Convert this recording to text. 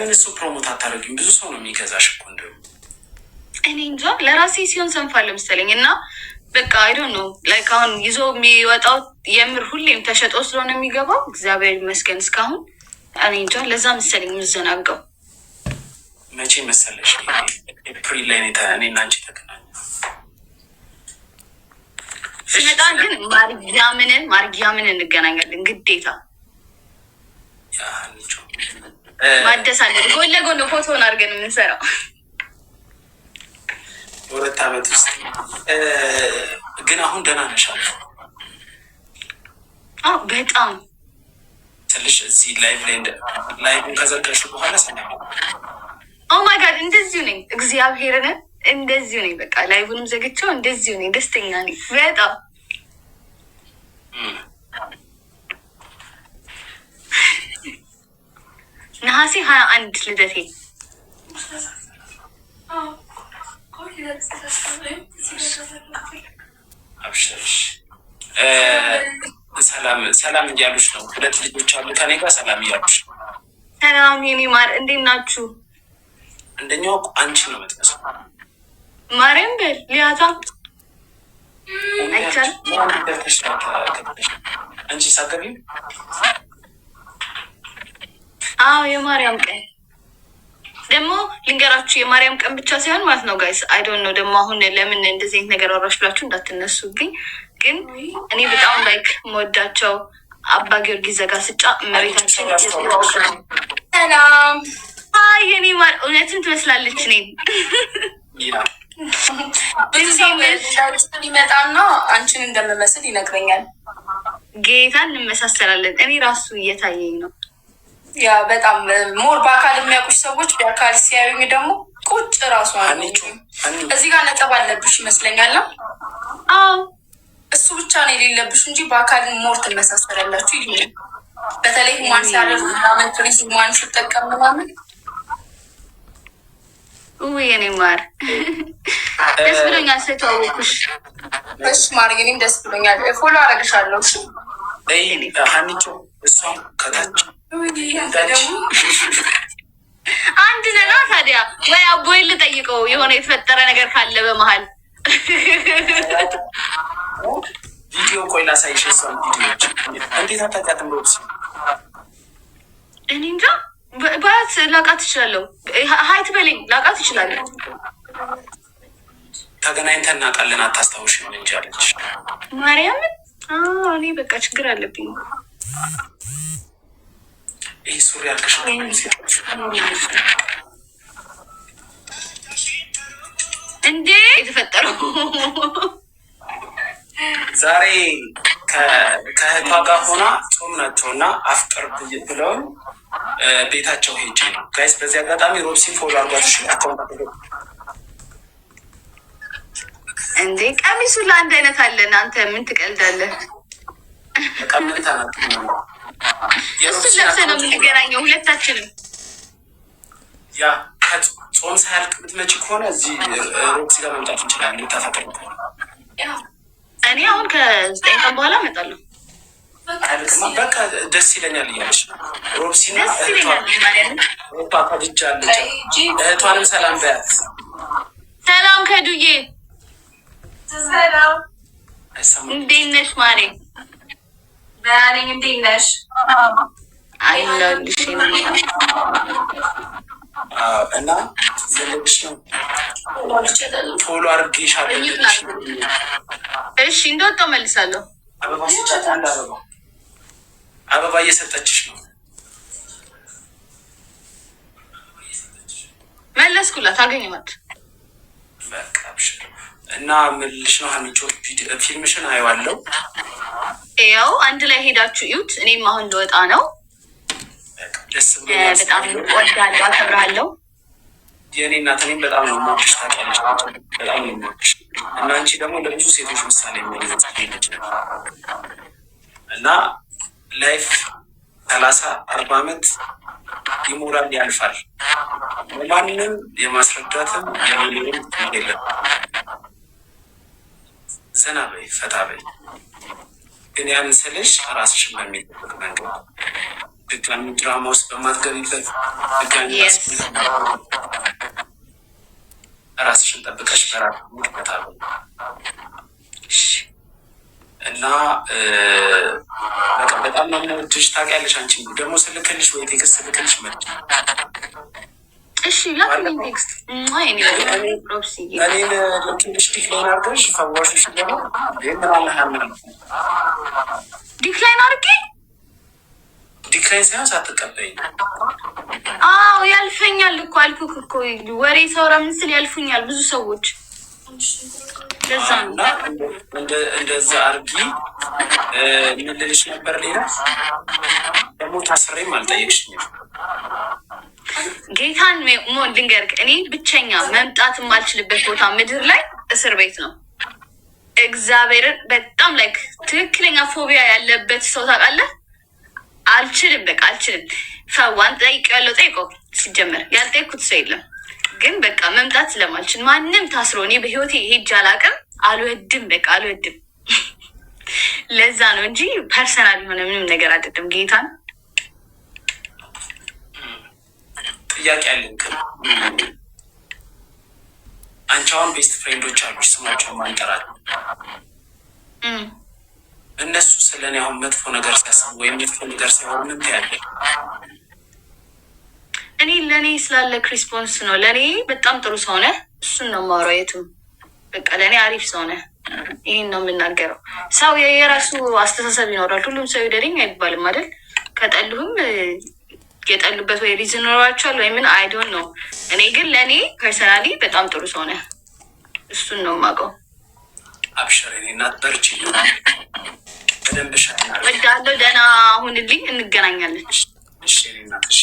እሱ ፕሮሞት አታደርጊም? ብዙ ሰው ነው የሚገዛሽ እኮ እንደው እኔ እንጃ ለራሴ ሲሆን ሰንፋለሁ መሰለኝ እና በቃ አይዶ ነው ላይክ አሁን ይዞ የሚወጣው የምር ሁሌም ተሸጦ ስለሆነ የሚገባው እግዚአብሔር ይመስገን እስካሁን እኔ እንጃ ለዛ መሰለኝ የምዘናጋው። መቼ መሰለሽ? ኤፕሪል ላይ እኔና አንቺ ተገናኘን። ስመጣ ግን ማርጊያምን እንገናኛለን ግዴታ። ማደስ አለ ጎን ለጎን ፎቶን አድርገን የምንሰራው በሁለት ዓመት ውስጥ ግን አሁን ደህና ነሻል? በጣም ትንሽ እዚህ ላይቭን ከዘጋሽ በኋላ ኦማይ ጋድ እንደዚሁ ነኝ። እግዚአብሔርን እንደዚሁ ነኝ። በቃ ላይቭንም ዘግቼው እንደዚሁ ነኝ። ደስተኛ ነኝ በጣም ነሐሴ 21 ልደቴ። አብሽርሽ ሰላም እያሉሽ ነው። ሁለት ልጆች አሉ ከኔ ጋር ሰላም እያሉሽ ነው። ሰላም የኔ ማር እንዴት ናችሁ? አንደኛው አንቺ ነው የምትመስለው። ማርያም በል ሊያታ አይቻል አንቺ ሳገቢ የማርያም ቀን ደግሞ ልንገራችሁ፣ የማርያም ቀን ብቻ ሳይሆን ማለት ነው ጋይስ አይ ዶንት ኖ ደግሞ አሁን ለምን እንደዚህ አይነት ነገር አወራሽ ብላችሁ እንዳትነሱብኝ፣ ግን እኔ በጣም ላይክ መወዳቸው አባ ጊዮርጊስ ዘጋስጫ እመቤታችን ሰላም የኔ ማር እውነትን ትመስላለች። እኔ ብዙ ሰው ሊመጣና አንቺን እንደምመስል ይነግረኛል። ጌታን እንመሳሰላለን። እኔ ራሱ እየታየኝ ነው። ያ በጣም ሞር በአካል የሚያውቁሽ ሰዎች በአካል ሲያዩኝ ደግሞ ቁጭ ራሱ እዚህ ጋር ነጥብ አለብሽ ይመስለኛል። እሱ ብቻ ነው የሌለብሽ እንጂ በአካል ሞር ትመሳሰላላችሁ ይሉኛል። በተለይ ሁማን ሲያደርግ ምናምን ቱሪስት ሁማን ሲጠቀም ምናምን የኔ ማር ደስ ብሎኛል ስለተዋወኩሽ። እሺ ማርዬ እኔም ደስ ብሎኛል። ፎሎ አደርግሻለሁ። ሀኒቾ እሷም ከታች አንድ ነና ታዲያ ወይ አቦይ ልጠይቀው የሆነ የተፈጠረ ነገር ካለ በመሀል ቪዲዮ ቆይ ላሳይሽ። እሷም ቪዲዮች እንዴት አታውቃትም? ሮብስ እኔ እንጃ ባት ላውቃት እችላለሁ። ሀይት በለኝ ላውቃት እችላለሁ። ተገናኝተን እናውቃለን አታስታውሽም እንጂ አለች ማርያምን። እኔ በቃ ችግር አለብኝ። ይህ ሱሪ አልክሽ እንዴ የተፈጠረው ዛሬ ከእህቷ ጋር ሆና ጾም ናቸው እና አፍጥር ብለውን ቤታቸው ሄጄ ነው ጋይስ። በዚህ አጋጣሚ ሮብሲን ፎሎ አርጓትሽ እንዴ ቀሚሱ ለአንድ አይነት አለን። አንተ ምን ትቀልዳለህ? ቀምታ ናት። እሱን ለብሰህ ነው የምንገናኘው ሁለታችንም። ያ ጾም ሳያልቅ ብትመጪ ከሆነ እዚህ ሮብሲ ጋር መምጣት እንችላለን። ልታፈቅር እኔ አሁን ከ9 ቀን በኋላ እመጣለሁ። በቃ ደስ ይለኛል እያለች ሮብሲና እህቷንም ሰላም በያት። ሰላም ከዱዬ እንዴት ነሽ ማሬ? ደህና ነኝ። እንዴት ነሽ? አይለልሽ እና ዘለግሽ ነው ፎሎ አድርጌሻለሁ። እሺ እንደወጣሁ መልሳለሁ። አበባ ስጫት። አንድ አበባ እየሰጠችሽ ነው። መለስኩላት። አገኘኋት። በቃ አብሽር እና ምልሽ ነው ሀኒቾ ፊልምሽን አየዋለሁ። ያው አንድ ላይ ሄዳችሁ እዩት። እኔም አሁን ልወጣ ነው። ደስ ብሎኛል። በጣም ወዳለሁ፣ አከብራለሁ። የእኔ እናት እኔም በጣም ነው የምወድሽ ታውቂያለሽ። በጣም ነው የምወድሽ እና አንቺ ደግሞ ለብዙ ሴቶች ምሳሌ የሚሆን እና ላይፍ 30-40 ዓመት ይሞራል ያልፋል። ማንም የማስረዳትም የሚልም የለም። ዘና በይ ፈታ በይ። ግን ያን ስልሽ ራስሽን በሚጠብቅ መንገድ ድጋሚ ድራማ ውስጥ በማትገቢበት ድጋሚ ራስሽን ጠብቀሽ በራስ ሙቀታሉ እና በጣም ነው የምወድሽ ታውቂያለሽ። አንቺ ደግሞ ስልክልሽ ወይ ቴክስት ስልክልሽ መጣ። እሺ ላክልኝ ቴክስት እኔን ልክልሽ ዲክላይን አድርገሽ ፈዋሽሽ ደግሞ ዲክላይን አድርጌ ዲክላይን ሳይሆን ሳትቀበይኝ። አዎ ያልፈኛል እኮ አልኩክ እኮ ወሬ ሰውራ ምን ስል ያልፉኛል ብዙ ሰዎች። ለዛ ነው እንደዛ አርጊ። ምን ልልሽ ነበር? ሌላ ደግሞ ታስሬም አልጠየቅሽኝም። ጌታን ሞን ልንገርክ፣ እኔ ብቸኛ መምጣት የማልችልበት ቦታ ምድር ላይ እስር ቤት ነው። እግዚአብሔርን በጣም ላይክ ትክክለኛ ፎቢያ ያለበት ሰው ታውቃለህ? አልችልም፣ በቃ አልችልም። ፈዋን ጠይቅ ያለው ጠይቆ ሲጀመር ያልጠይኩት ሰው የለም። ግን በቃ መምጣት ስለማልችል ማንም ታስሮ እኔ በህይወቴ ሄጅ አላውቅም። አልወድም፣ በቃ አልወድም። ለዛ ነው እንጂ ፐርሰናል የሆነ ምንም ነገር አይደለም። ጌታን ጥያቄ አለኝ። አንቺ አሁን ቤስት ፍሬንዶች አሉሽ፣ ስማቸውን ማንጠራት እነሱ ስለ እኔ አሁን መጥፎ ነገር ሲያስቡ ወይም መጥፎ ነገር ሲሆን ምን ትያለሽ? እኔ ለእኔ ስላለክ ሪስፖንስ ነው። ለእኔ በጣም ጥሩ ሰው ነህ፣ እሱን ነው የማወራው። የትም በቃ ለእኔ አሪፍ ሰው ነህ። ይህን ነው የምናገረው። ሰው የራሱ አስተሳሰብ ይኖራል። ሁሉም ሰው ይውደደኝ አይባልም አይደል? ከጠሉህም የጠሉበት ወይ ሪዝን ኖሯቸዋል ወይ ምን አይዶን ነው። እኔ ግን ለእኔ ፐርሰናሊ በጣም ጥሩ ሰው ነህ፣ እሱን ነው የማውቀው። አብሽር የእኔ እናት በርቺ። በደንብ ሻ ወዳለው ደህና ሁንልኝ፣ እንገናኛለን። እሺ የእኔ እናት እሺ።